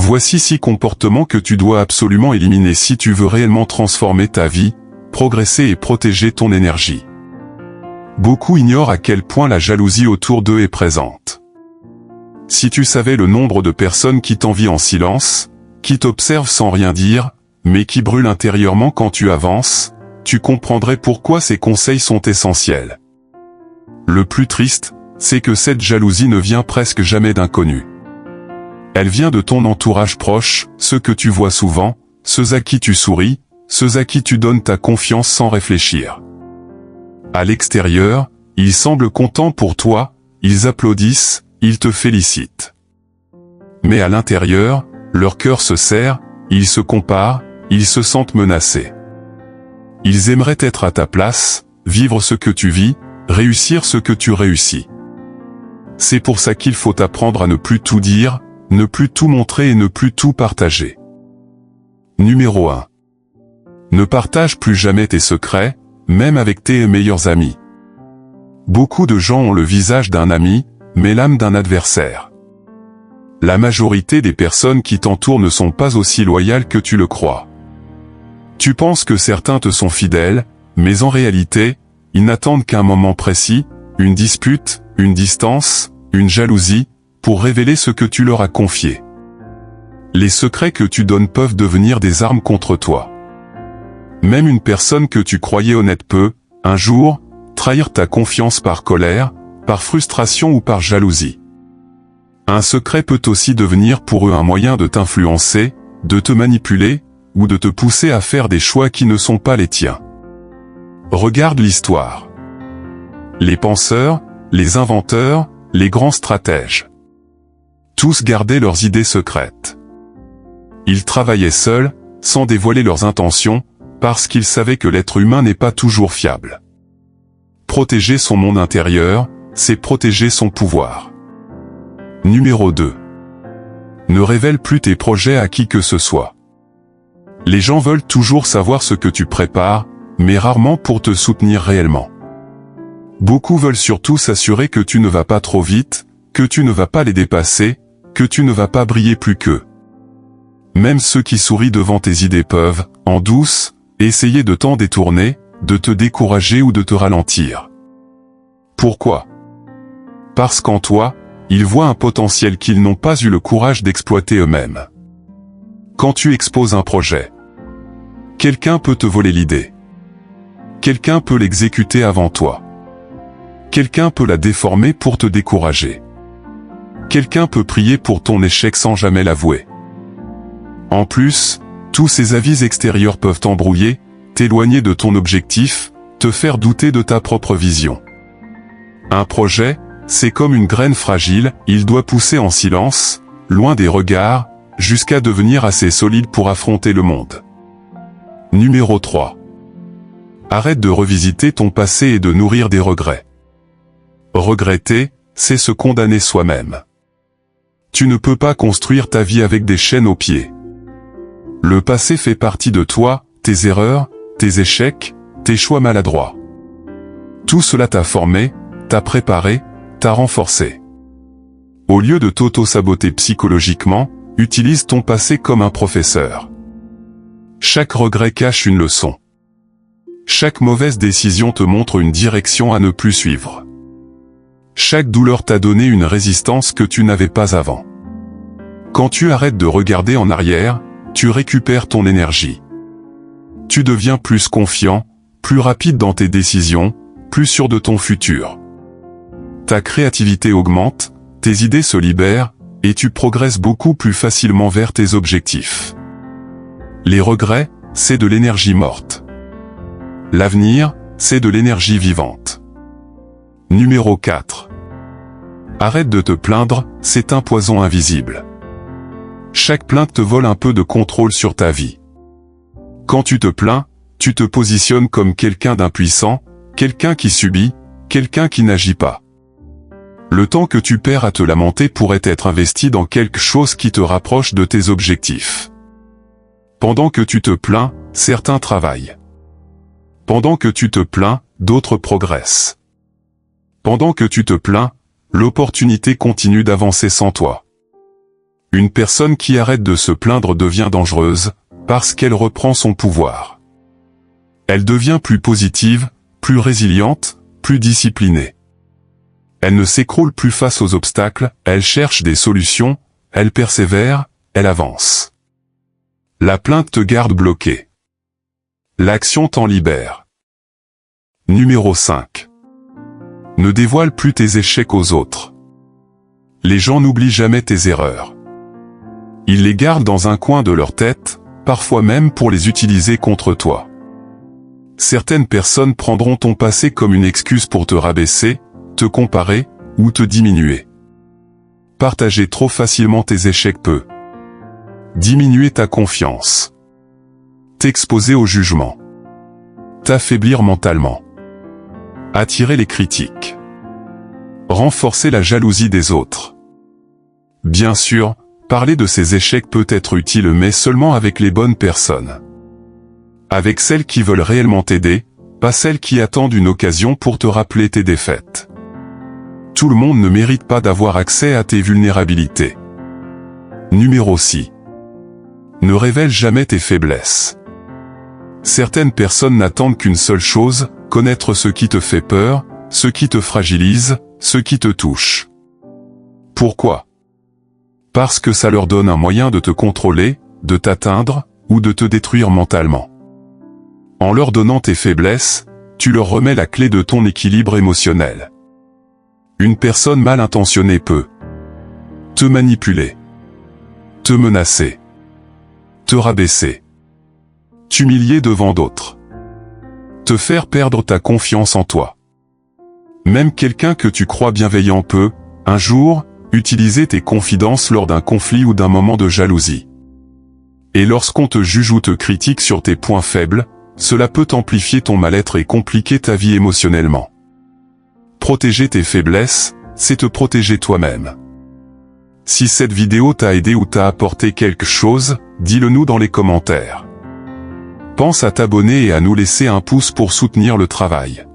Voici 6 comportements que tu dois absolument éliminer si tu veux réellement transformer ta vie, progresser et protéger ton énergie. Beaucoup ignorent à quel point la jalousie autour d'eux est présente. Si tu savais le nombre de personnes qui t'envient en silence, qui t'observent sans rien dire, mais qui brûlent intérieurement quand tu avances, tu comprendrais pourquoi ces conseils sont essentiels. Le plus triste, c'est que cette jalousie ne vient presque jamais d'inconnus. Elle vient de ton entourage proche, ceux que tu vois souvent, ceux à qui tu souris, ceux à qui tu donnes ta confiance sans réfléchir. À l'extérieur, ils semblent contents pour toi, ils applaudissent, ils te félicitent. Mais à l'intérieur, leur cœur se serre, ils se comparent, ils se sentent menacés. Ils aimeraient être à ta place, vivre ce que tu vis, réussir ce que tu réussis. C'est pour ça qu'il faut apprendre à ne plus tout dire, ne plus tout montrer et ne plus tout partager. Numéro 1. Ne partage plus jamais tes secrets, même avec tes meilleurs amis. Beaucoup de gens ont le visage d'un ami, mais l'âme d'un adversaire. La majorité des personnes qui t'entourent ne sont pas aussi loyales que tu le crois. Tu penses que certains te sont fidèles, mais en réalité, ils n'attendent qu'un moment précis, une dispute, une distance, une jalousie, pour révéler ce que tu leur as confié. Les secrets que tu donnes peuvent devenir des armes contre toi. Même une personne que tu croyais honnête peut, un jour, trahir ta confiance par colère, par frustration ou par jalousie. Un secret peut aussi devenir pour eux un moyen de t'influencer, de te manipuler, ou de te pousser à faire des choix qui ne sont pas les tiens. Regarde l'histoire. Les penseurs, les inventeurs, les grands stratèges. Tous gardaient leurs idées secrètes. Ils travaillaient seuls, sans dévoiler leurs intentions, parce qu'ils savaient que l'être humain n'est pas toujours fiable. Protéger son monde intérieur, c'est protéger son pouvoir. Numéro 2. Ne révèle plus tes projets à qui que ce soit. Les gens veulent toujours savoir ce que tu prépares, mais rarement pour te soutenir réellement. Beaucoup veulent surtout s'assurer que tu ne vas pas trop vite, que tu ne vas pas les dépasser, que tu ne vas pas briller plus qu'eux. Même ceux qui sourient devant tes idées peuvent, en douce, essayer de t'en détourner, de te décourager ou de te ralentir. Pourquoi? Parce qu'en toi, ils voient un potentiel qu'ils n'ont pas eu le courage d'exploiter eux-mêmes. Quand tu exposes un projet, quelqu'un peut te voler l'idée. Quelqu'un peut l'exécuter avant toi. Quelqu'un peut la déformer pour te décourager. Quelqu'un peut prier pour ton échec sans jamais l'avouer. En plus, tous ces avis extérieurs peuvent t'embrouiller, t'éloigner de ton objectif, te faire douter de ta propre vision. Un projet, c'est comme une graine fragile, il doit pousser en silence, loin des regards, jusqu'à devenir assez solide pour affronter le monde. Numéro 3. Arrête de revisiter ton passé et de nourrir des regrets. Regretter, c'est se condamner soi-même. Tu ne peux pas construire ta vie avec des chaînes aux pieds. Le passé fait partie de toi, tes erreurs, tes échecs, tes choix maladroits. Tout cela t'a formé, t'a préparé, t'a renforcé. Au lieu de t'auto-saboter psychologiquement, utilise ton passé comme un professeur. Chaque regret cache une leçon. Chaque mauvaise décision te montre une direction à ne plus suivre. Chaque douleur t'a donné une résistance que tu n'avais pas avant. Quand tu arrêtes de regarder en arrière, tu récupères ton énergie. Tu deviens plus confiant, plus rapide dans tes décisions, plus sûr de ton futur. Ta créativité augmente, tes idées se libèrent, et tu progresses beaucoup plus facilement vers tes objectifs. Les regrets, c'est de l'énergie morte. L'avenir, c'est de l'énergie vivante. Numéro 4. Arrête de te plaindre, c'est un poison invisible. Chaque plainte te vole un peu de contrôle sur ta vie. Quand tu te plains, tu te positionnes comme quelqu'un d'impuissant, quelqu'un qui subit, quelqu'un qui n'agit pas. Le temps que tu perds à te lamenter pourrait être investi dans quelque chose qui te rapproche de tes objectifs. Pendant que tu te plains, certains travaillent. Pendant que tu te plains, d'autres progressent. Pendant que tu te plains, l'opportunité continue d'avancer sans toi. Une personne qui arrête de se plaindre devient dangereuse, parce qu'elle reprend son pouvoir. Elle devient plus positive, plus résiliente, plus disciplinée. Elle ne s'écroule plus face aux obstacles, elle cherche des solutions, elle persévère, elle avance. La plainte te garde bloqué. L'action t'en libère. Numéro 5. Ne dévoile plus tes échecs aux autres. Les gens n'oublient jamais tes erreurs. Ils les gardent dans un coin de leur tête, parfois même pour les utiliser contre toi. Certaines personnes prendront ton passé comme une excuse pour te rabaisser, te comparer, ou te diminuer. Partager trop facilement tes échecs peut diminuer ta confiance, t'exposer au jugement, t'affaiblir mentalement, attirer les critiques, renforcer la jalousie des autres. Bien sûr, parler de ces échecs peut être utile mais seulement avec les bonnes personnes. Avec celles qui veulent réellement t'aider, pas celles qui attendent une occasion pour te rappeler tes défaites. Tout le monde ne mérite pas d'avoir accès à tes vulnérabilités. Numéro 6. Ne révèle jamais tes faiblesses. Certaines personnes n'attendent qu'une seule chose, connaître ce qui te fait peur, ce qui te fragilise, ce qui te touche. Pourquoi? Parce que ça leur donne un moyen de te contrôler, de t'atteindre, ou de te détruire mentalement. En leur donnant tes faiblesses, tu leur remets la clé de ton équilibre émotionnel. Une personne mal intentionnée peut te manipuler, te menacer, te rabaisser, t'humilier devant d'autres, te faire perdre ta confiance en toi. Même quelqu'un que tu crois bienveillant peut, un jour, utiliser tes confidences lors d'un conflit ou d'un moment de jalousie. Et lorsqu'on te juge ou te critique sur tes points faibles, cela peut amplifier ton mal-être et compliquer ta vie émotionnellement. Protéger tes faiblesses, c'est te protéger toi-même. Si cette vidéo t'a aidé ou t'a apporté quelque chose, dis-le nous dans les commentaires. Pense à t'abonner et à nous laisser un pouce pour soutenir le travail.